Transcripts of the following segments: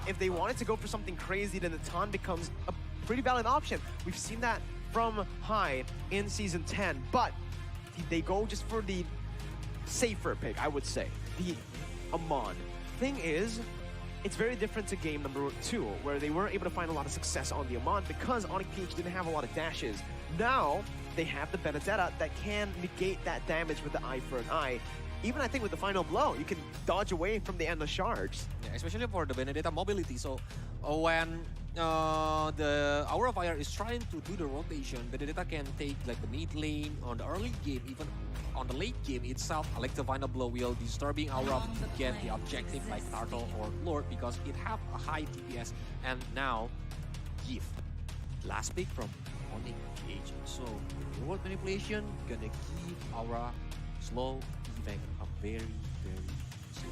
if they wanted to go for something crazy, then the Ton becomes a pretty valid option. We've seen that from Hyde in Season 10, but they go just for the safer pick, I would say, the Amon. Thing is, it's very different to game number 2, where they were able to find a lot of success on the Amon because Onic PH didn't have a lot of dashes. Now, they have the Benedetta that can negate that damage with the eye for an eye. Even I think with the final blow, you can dodge away from the endless shards. Yeah, especially for the Benedetta mobility. So when the Aura Fire is trying to do the rotation, Benedetta can take like the mid lane on the early game, even on the late game itself. Like the final blow will disturbing Aura to get the objective like Turtle or Lord because it have a high DPS. And now, Gift, last pick from Onic PH. So reward manipulation gonna give Aura slow effect a very slow.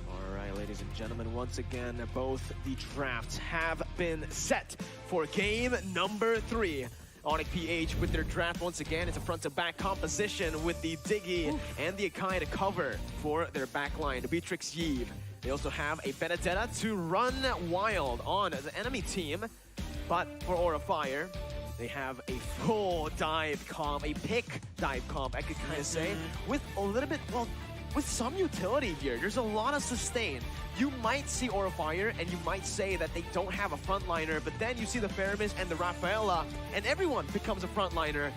All right, ladies and gentlemen, once again, both the drafts have been set for game number 3. Onic PH with their draft once again. It's a front-to-back composition with the Diggy and the Akai to cover for their backline. The Beatrix Yve. They also have a Benedetta to run wild on the enemy team. But for Aura Fire, they have a full dive comp, a pick dive comp, I could kind of say, with a little bit, well, with some utility here. There's a lot of sustain. You might see Aura Fire and you might say that they don't have a frontliner, but then you see the Faramis and the Rafaela, and everyone becomes a frontliner.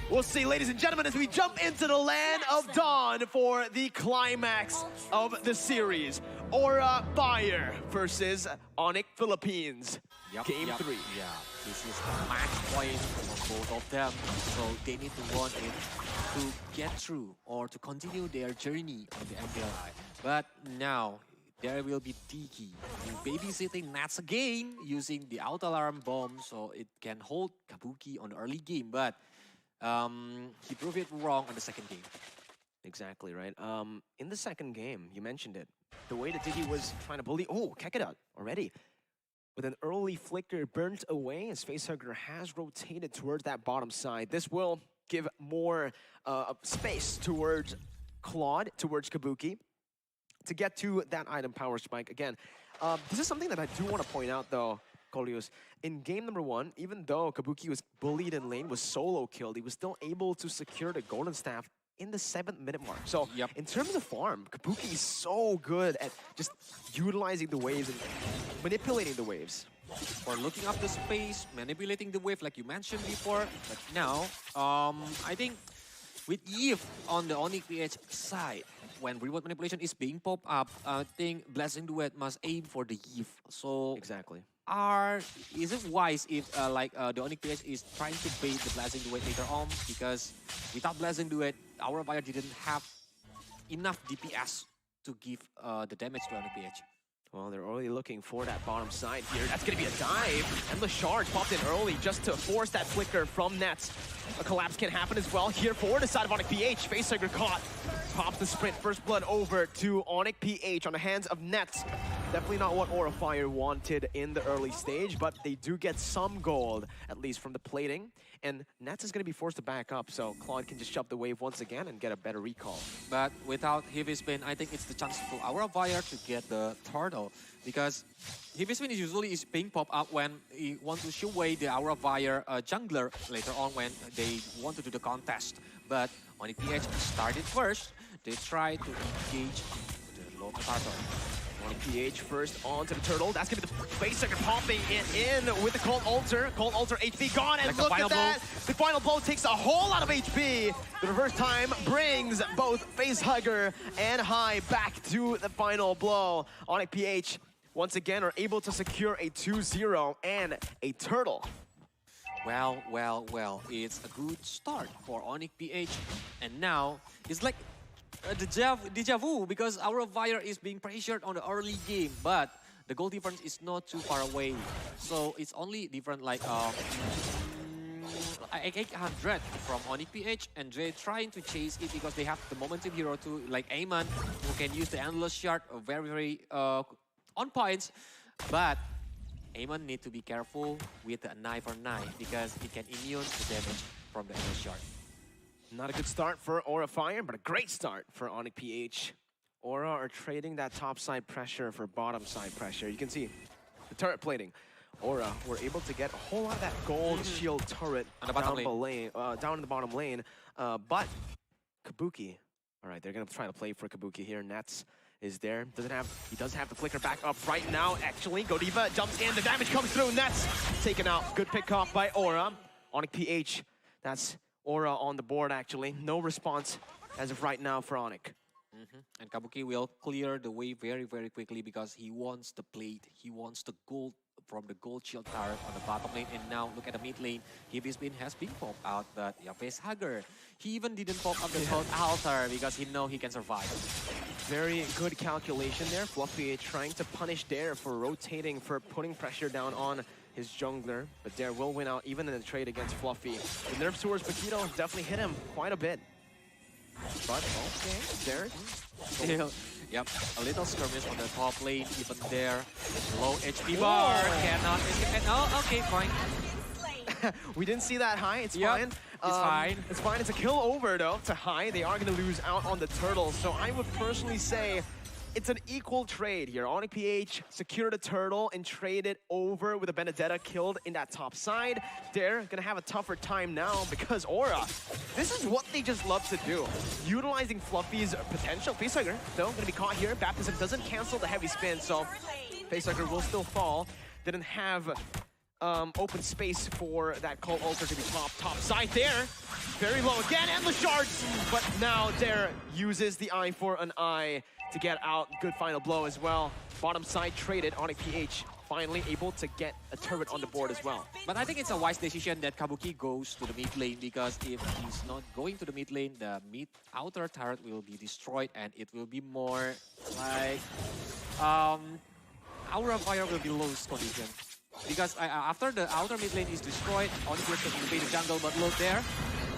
We'll see, ladies and gentlemen, as we jump into the land of Dawn for the climax of the series. Aura Fire versus Onic Philippines. Game 3. Yeah, this is a match point for both of them. So they need to want it to get through or to continue their journey on the MPLI. But now, there will be Tiki babysitting Nats again using the auto alarm bomb so it can hold Kabuki on the early game. But he proved it wrong on the second game. Exactly, right. In the second game, you mentioned it. The way that Diggy was trying to bully... Oh, Kekada already. With an early flicker burnt away as Facehugger has rotated towards that bottom side. This will give more space towards Claude, towards Kabuki, to get to that item power spike. Again, this is something that I do want to point out, though, Colius. In game number 1, even though Kabuki was bullied in lane, was solo killed, he was still able to secure the Golden Staff in the 7th minute mark. So in terms of farm, Kabuki is so good at just utilizing the waves and manipulating the waves. Or looking up the space, manipulating the wave like you mentioned before. But now, I think with Eve on the Onic PH side, when reward manipulation is being popped up, I think Blessing Duet must aim for the Eve. So exactly. Is it wise if the Onic PH is trying to bait the Blessing Duet later on? Because without Blessing Duet, our Fire didn't have enough DPS to give the damage to Onic PH. Well, they're already looking for that bottom side here. That's going to be a dive. And the Charge popped in early just to force that flicker from Nets. A collapse can happen as well here for the side of Onic PH. Facehugger caught. Pops the sprint. First blood over to Onic PH on the hands of Nets. Definitely not what Aura Fire wanted in the early stage, but they do get some gold, at least from the plating. And Nets is going to be forced to back up, so Claude can just shove the wave once again and get a better recall. But without Heavy Spin, I think it's the chance for Aura Fire to get the turtle. Because Heavy Spin is usually being popped up when he want to show away the Aura Fire jungler later on when they want to do the contest. But Onic PH started first. They try to engage the local turtle. Onic PH first onto the turtle. That's going to be the Facehugger popping it in with the Cold Altar. Cold Altar HP gone, and like look at that! The final blow takes a whole lot of HP. The reverse time brings both Facehugger and High back to the final blow. Onic PH once again are able to secure a 2-0 and a turtle. Well, it's a good start for Onic PH. And now, it's like deja vu because our Fire is being pressured on the early game, but the goal difference is not too far away. So it's only different like 800 from Onic PH, and they're trying to chase it because they have the momentum hero to like Amon, who can use the Endless Shard very on points. But Amon need to be careful with the 9-for-9 because it can immune the damage from the Endless Shard. Not a good start for Aura Fire, but a great start for Onic PH. Aura are trading that top side pressure for bottom side pressure. You can see the turret plating. Aura were able to get a whole lot of that gold shield turret On the bottom lane. down in the bottom lane. But Kabuki, all right, they're gonna try to play for Kabuki here. Nets is there. He does have the flicker back up right now. Actually, Godiva jumps in. The damage comes through. Nets taken out. Good pick off by Aura. Onic PH. That's Aura on the board actually. No response as of right now for Onic. And Kabuki will clear the way very, very quickly because he wants the plate. He wants the gold from the gold shield turret on the bottom lane. And now look at the mid lane. Heavy Spin has been popped out, but yeah, Facehugger. He even didn't pop up the gold altar because he know he can survive. Very good calculation there. Fluffy trying to punish Dare for rotating, for putting pressure down on his jungler. But Dare will win out even in the trade against Fluffy. The nerfs towards Paquito definitely hit him quite a bit. But okay, Dare. Still, yep, a little skirmish on the top lane, even there. Low HP bar, cannot escape. Oh, okay, fine. We didn't see that high, it's Yep, fine. it's fine. It's fine, it's a kill over though to high. They are gonna lose out on the turtle. So I would personally say it's an equal trade here. Onic PH secured a turtle and traded over with a Benedetta killed in that top side. They're gonna have a tougher time now because Aura, this is what they just love to do. Utilizing Fluffy's potential. Facehugger, though, gonna be caught here. Baptism doesn't cancel the heavy spin, so Facehugger will still fall. Didn't have open space for that Cult Altar to be popped. Top side there. Very low again, endless shards. But now Dare uses the eye for an eye to get out. Good final blow as well. Bottom side traded. Onic PH finally able to get a turret on the board as well. But I think it's a wise decision that Kabuki goes to the mid lane because if he's not going to the mid lane, the mid outer turret will be destroyed and it will be more like Aura Fire will be lost condition. Because after the outer mid lane is destroyed, Onic will invade the jungle, but look there.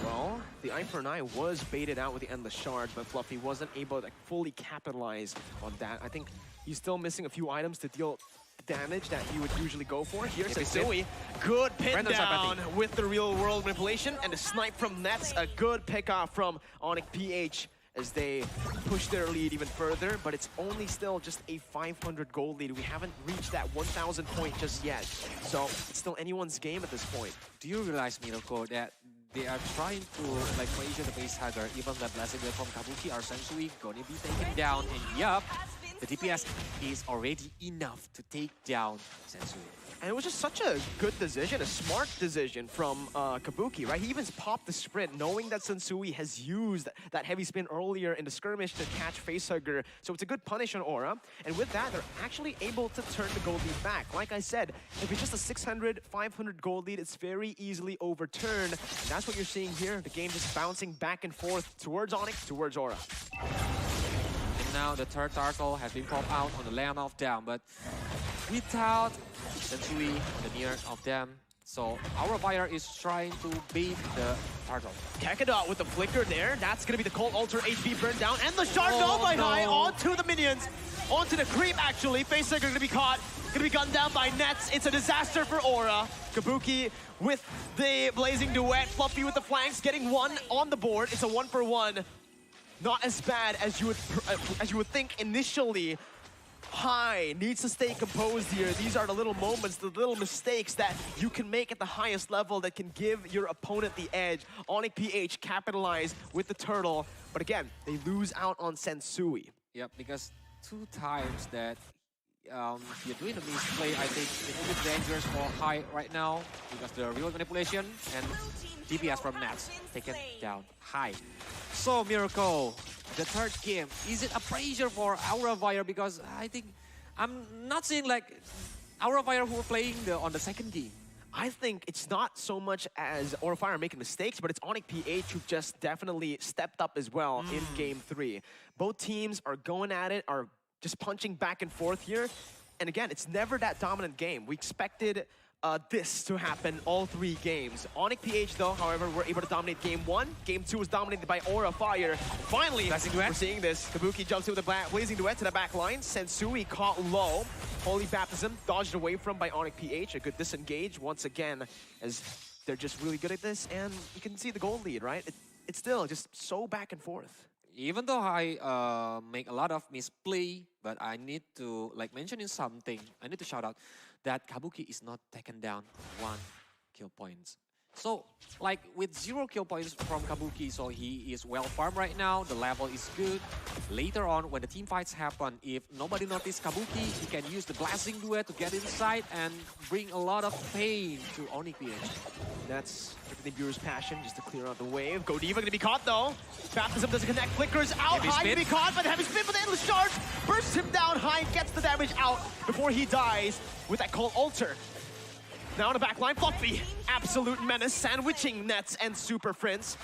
Well, the eye for an eye was baited out with the endless shard, but Fluffy wasn't able to fully capitalize on that. I think he's still missing a few items to deal damage that he would usually go for. Here's Sensui. Good pin down with the real world manipulation and the snipe from Nets. A good pick off from Onic PH as they push their lead even further, but it's only still just a 500 gold lead. We haven't reached that 1,000 point just yet. So it's still anyone's game at this point. Do you realize, Miroko, that they are trying to like pressure the Facehugger, even the blessing wave from Kabuki or Sensui gonna be taken down, and yup, the DPS is already enough to take down Sensui. And it was just such a good decision, a smart decision from Kabuki, right? He even popped the sprint, knowing that Sensui has used that heavy spin earlier in the skirmish to catch Facehugger. So it's a good punish on Aura. And with that, they're actually able to turn the gold lead back. Like I said, if it's just a 600, 500 gold lead, it's very easily overturned. And that's what you're seeing here. The game just bouncing back and forth towards Onic, towards Aura. And now the third turtle has been popped out on the land of them, but without Sensui, the near of them. So our Fire is trying to bait the turtle. Kakadot with the flicker there. That's going to be the Cold Altar HP burn down. And the shard fell by high onto the minions. Onto the creep, actually. Facehugger going to be caught. Going to be gunned down by Nets. It's a disaster for Aura. Kabuki with the Blazing Duet. Fluffy with the flanks, getting one on the board. It's a 1-for-1. Not as bad as you would think initially. High needs to stay composed here. These are the little moments, the little mistakes that you can make at the highest level that can give your opponent the edge. Onic PH capitalized with the turtle, but again, they lose out on Sensui. Yep, because 2 times that you're doing the misplay, I think it will be dangerous for High right now because the real manipulation and DPS from Nats taken down High. So Miracle, the third game, is it a pressure for Aura Fire? Because I think I'm not seeing like Aura Fire who are playing on the second game. I think it's not so much as Aura Fire making mistakes, but it's Onic PH who just definitely stepped up as well in Game 3. Both teams are going at it, are just punching back and forth here. And again, it's never that dominant game. We expected this to happen all 3 games. Onic PH, though, however, were able to dominate Game 1. Game 2 was dominated by Aura Fire. Finally, we're seeing this. Kabuki jumps in with the Blazing Duet to the back line. Sensui caught low. Holy Baptism dodged away from by Onic PH. A good disengage once again, as they're just really good at this. And you can see the gold lead, right? It's still just so back and forth. even though I make a lot of misplay, but I need to like mentioning something. I need to shout out that Kabuki is not taken down 1 kill points. So like with 0 kill points from Kabuki, so he is well farmed right now. The level is good. Later on, when the team fights happen, if nobody noticed Kabuki, he can use the blasting duet to get inside and bring a lot of pain to Onic PH. That's the viewer's passion, just to clear out the wave. Godiva gonna be caught though. Baptism doesn't connect, flickers out. Heavy High spin. gonna be caught, but heavy spin with the endless charge bursts him down. High gets the damage out before he dies with that cold altar. Now on the back line, Fluffy, absolute menace, sandwiching Nets and Super Prince.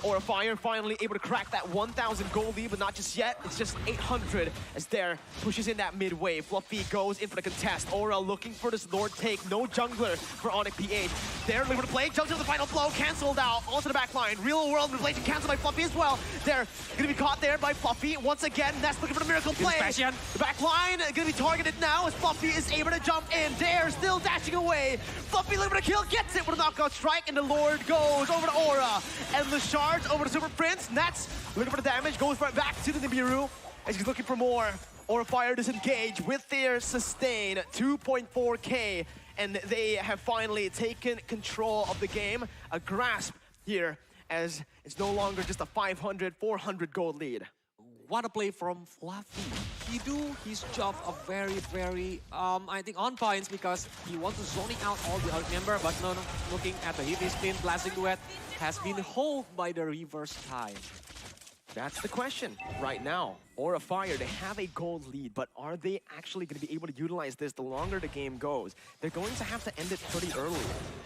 Aura Fire finally able to crack that 1,000 gold lead, but not just yet. It's just 800 as Dare pushes in that mid wave. Fluffy goes in for the contest. Aura looking for this Lord take. No jungler for Onic PH. Dare looking for the play, jumps into the final blow, cancelled out onto the back line. Real world replacement canceled by Fluffy as well. Dare gonna be caught there by Fluffy. Once again, Nets looking for the miracle play. The back line gonna be targeted now as Fluffy is able to jump in. Dare still dashing away. Fluffy looking for the kill, gets it with a knockout strike, and the Lord goes over to Aura. Endless charge over to Super Prince. Nets looking for the damage, goes right back to the Nibiru as he's looking for more. Aura Fire disengage with their sustain, 2.4k, and they have finally taken control of the game. A grasp here as it's no longer just a 500, 400 gold lead. What a play from Fluffy. He do his job of very, I think on points because he wants to zoning out all the outnumber, but no, looking at the heavy spin, blasting duet has been held by the reverse time. That's the question right now. Aura Fire, they have a gold lead, but are they actually going to be able to utilize this the longer the game goes? They're going to have to end it pretty early.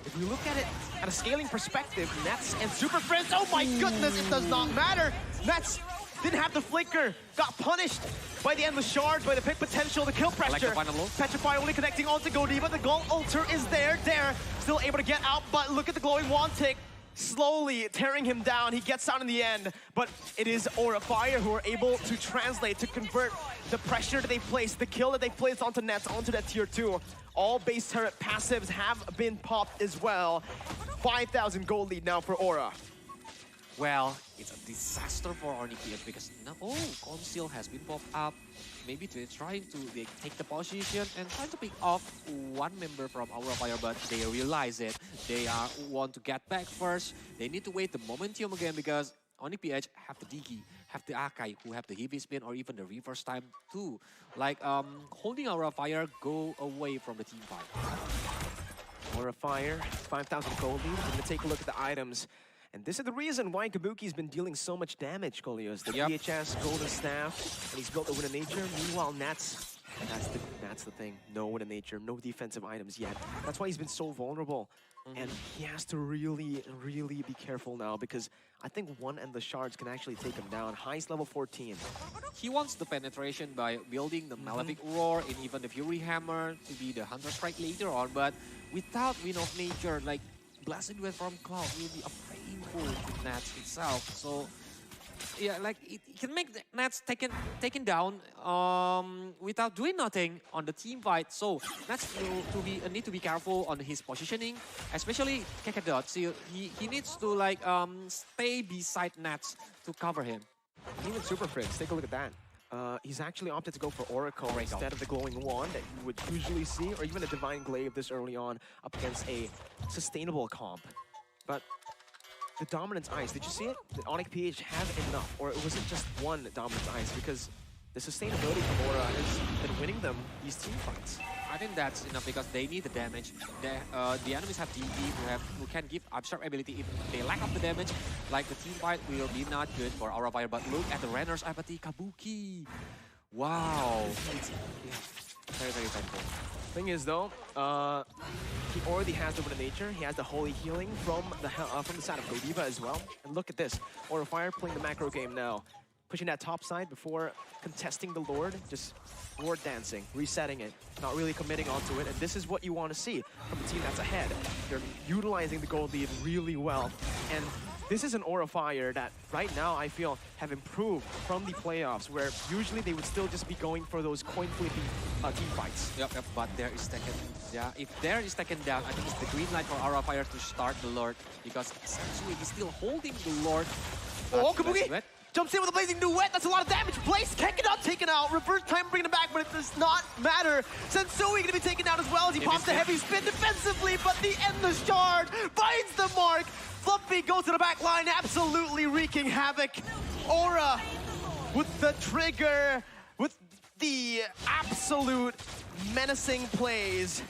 If we look at it at a scaling perspective, Nets and Super Prince, oh my goodness, it does not matter. Nets didn't have the flicker, got punished by the endless charge, by the pick potential, the kill pressure. Like the final blow. Petrify only connecting onto Godiva, the gold altar is there. Dare still able to get out, but look at the glowing wand tick. Slowly tearing him down. He gets out in the end, but it is Aura Fire who are able to translate, to convert the pressure that they placed, the kill that they placed onto Nets, onto that tier 2. All base turret passives have been popped as well. 5,000 gold lead now for Aura. Well, it's a disaster for Onic PH because now, Conceal has been popped up. Maybe they're trying to take the position and trying to pick off one member from Aura Fire, but they realize it. They want to get back first. They need to wait the momentum again because Onic PH have the Digi, have the Akai, who have the heavy spin or even the reverse time too. Like holding Aura Fire go away from the team fight. Aura Fire, 5,000 gold lead. We're gonna take a look at the items. And this is the reason why Kabuki's been dealing so much damage, Kolios. The VHS, Golden Staff, and he's built a Wind of Nature. Meanwhile, Nats, that's the thing. No Wind of Nature, no defensive items yet. That's why he's been so vulnerable. And he has to really be careful now because I think one Endless Shards can actually take him down. Highest level 14. He wants the penetration by building the Malefic Roar and even the Fury Hammer to be the Hunter Strike later on, but without Wind of Nature, like Blasted Duet from Cloud will be a painful to Nats itself. So yeah, like it can make the Nats taken down without doing nothing on the team fight. So Nats need to be careful on his positioning, especially Kakadot. So he needs to like stay beside Nats to cover him. Even Super Prince, take a look at that. He's actually opted to go for Oracle instead of the Glowing Wand that you would usually see, or even a Divine Glaive this early on up against a sustainable comp. But the Dominance Ice, did you see it? Did Onic PH have enough, or was it just one Dominance Ice? Because the sustainability from Aura has been winning them these team fights. I think that's enough because they need the damage. The enemies have DD who can give absorb ability. If they lack of the damage, like the team fight will be not good for Aura Fire. But look at the Renner's apathy, Kabuki. Wow, it's very painful. Thing is though, he already has the Wind of Nature. He has the Holy Healing from the side of Godiva as well. And look at this, Aura Fire playing the macro game now. Pushing that top side before contesting the Lord, just Lord dancing, resetting it, not really committing onto it, and this is what you want to see from the team that's ahead. They're utilizing the gold lead really well, and this is an Aura Fire that right now I feel have improved from the playoffs, where usually they would still just be going for those coin flipping team fights. Yep, but there is taken. Yeah, if there is taken down, I think it's the green light for Aura Fire to start the Lord because essentially he's still holding the Lord. Oh, Kabuki! Jumps in with a blazing duet. That's a lot of damage. Blaze can't get out, taken out. Reverse time bringing it back, but it does not matter. Sensui gonna be taken down as well as he pops the heavy spin defensively, but the endless charge finds the mark. Fluffy goes to the back line, absolutely wreaking havoc. Aura with the trigger, with the absolute menacing plays.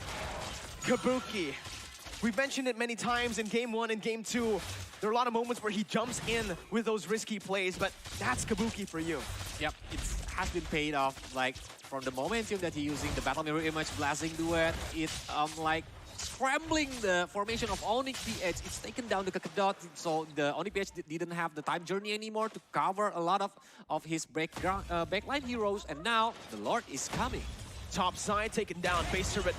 Kabuki. We've mentioned it many times in Game 1 and Game 2. There are a lot of moments where he jumps in with those risky plays, but that's Kabuki for you. Yep, it has been paid off. Like, from the momentum that he's using, the Battle Mirror Image blasting duet, it's like scrambling the formation of Onic PH. It's taken down the Kakadot, so the Onic PH didn't have the time journey anymore to cover a lot of his backline heroes, and now the Lord is coming. Top side taken down, base turret.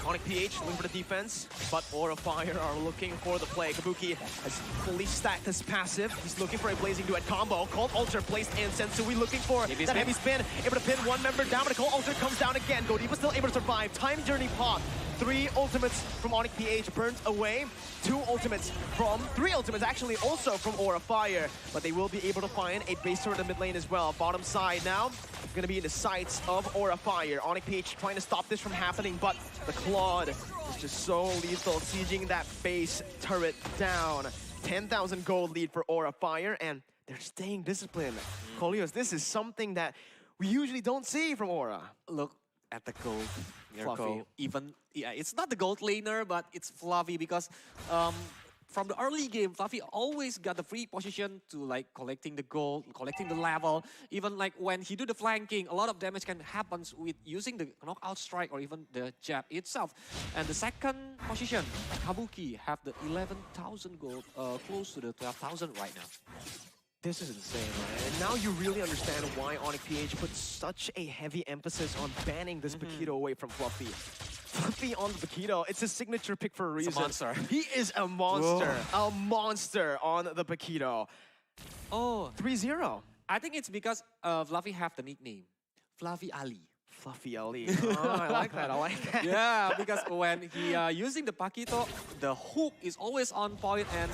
Onic PH looking for the defense, but Aura Fire are looking for the play. Kabuki has fully stacked his passive. He's looking for a blazing duet combo. Cold Altar placed in. Sensui looking for that heavy spin. Able to pin one member down, but a Cold Altar comes down again. Godiva still able to survive. Time Journey pop. 3 ultimates from Onic PH burnt away. 3 ultimates actually also from Aura Fire, but they will be able to find a base turret in the mid lane as well. Bottom side now gonna be in the sights of Aura Fire. Onic PH trying to stop this from happening, but the Claude is just so lethal, sieging that base turret down. 10,000 gold lead for Aura Fire, and they're staying disciplined. Kolios, this is something that we usually don't see from Aura. Look at the gold. Fluffy. Even, yeah, it's not the gold laner, but it's Fluffy because from the early game, Fluffy always got the free position to like collecting the gold, collecting the level. Even like when he do the flanking, a lot of damage can happen with using the knockout strike or even the jab itself. And the second position, Kabuki have the 11,000 gold, close to the 12,000 right now. This is insane, right? And now you really understand why Onic PH put such a heavy emphasis on banning this Paquito away from Fluffy. Fluffy on the Paquito, it's his signature pick for a reason. It's a monster. He is a monster. Whoa. A monster on the Paquito. Oh, 3-0. I think it's because Fluffy have the nickname, Fluffy Ali. Fluffy Ali. Oh, I like that. I like that. Yeah, because when he using the Paquito, the hook is always on point and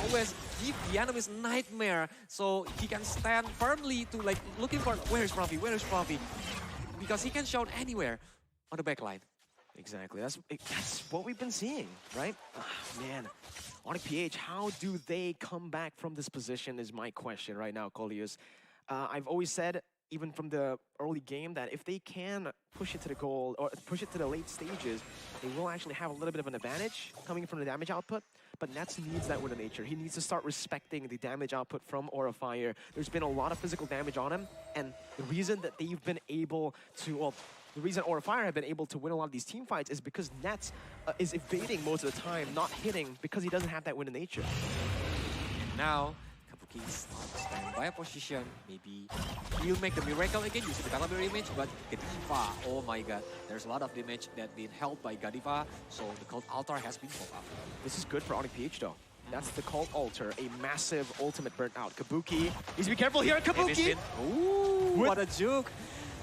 always give the enemies nightmare. So he can stand firmly to like looking for where is Fluffy, because he can shout anywhere on the backline. Exactly. That's what we've been seeing, right? Oh, man, Onic PH, how do they come back from this position is my question right now, Kolius. I've always said, even from the early game, that if they can push it to the goal or push it to the late stages, they will actually have a little bit of an advantage coming from the damage output. But Nets needs that with the nature. He needs to start respecting the damage output from Aura Fire. There's been a lot of physical damage on him, and the reason that they've been able to, well, the reason Aura Fire have been able to win a lot of these team fights is because Nets is evading most of the time, not hitting, because he doesn't have that win in nature. And now, Kabuki's on standby position. Maybe he'll make the miracle again using the Battle Mirror Image, but Godiva, oh my god, there's a lot of damage that been held by Godiva, so the Cold Altar has been pulled up. This is good for Onic PH though. That's the Cold Altar, a massive ultimate burnt out. Kabuki, needs to be careful here, Kabuki! Ooh, what a juke!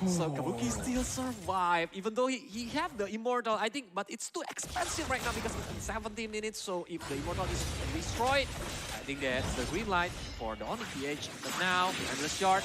So Kabuki still survive, even though he have the Immortal, I think, but it's too expensive right now because it's 17 minutes, so if the Immortal is destroyed, I think that's the green light for the Onic PH. But now, Endless Shard,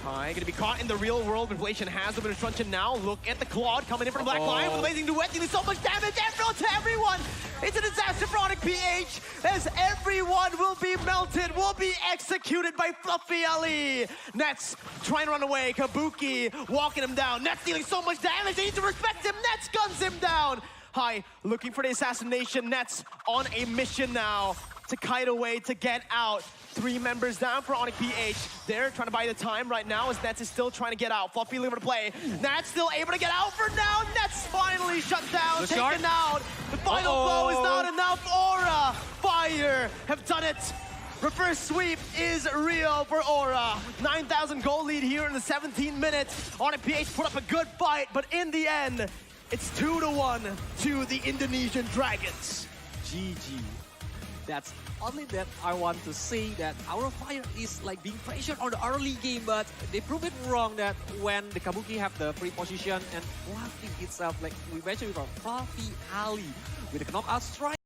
Gonna be caught in the real world. Inflation has been destruction now. Look at the Claude coming in from the Black Line with Blazing Duet, dealing so much damage to everyone. It's a disaster for Onic PH as everyone will be melted, will be executed by Fluffy Ali. Nets trying to run away. Kabuki walking him down. Nets dealing so much damage. They need to respect him. Nets guns him down. Hai looking for the assassination. Nets on a mission now to kite away, to get out. 3 members down for Onic PH. They're trying to buy the time right now as Nets is still trying to get out. Fluffy leaving to play. Nets still able to get out for now. Nets finally shut down, taken out. The final blow is not enough. Aura Fire have done it. Reverse sweep is real for Aura. 9,000 goal lead here in the 17 minutes. Onic PH put up a good fight, but in the end, it's 2-1 to the Indonesian Dragons. GG. That's only that I want to say that our Fire is like being pressured on the early game, but they prove it wrong that when the Kabuki have the free position and Fluffy itself, like we mentioned before, Fluffy Ali with the knockout strike.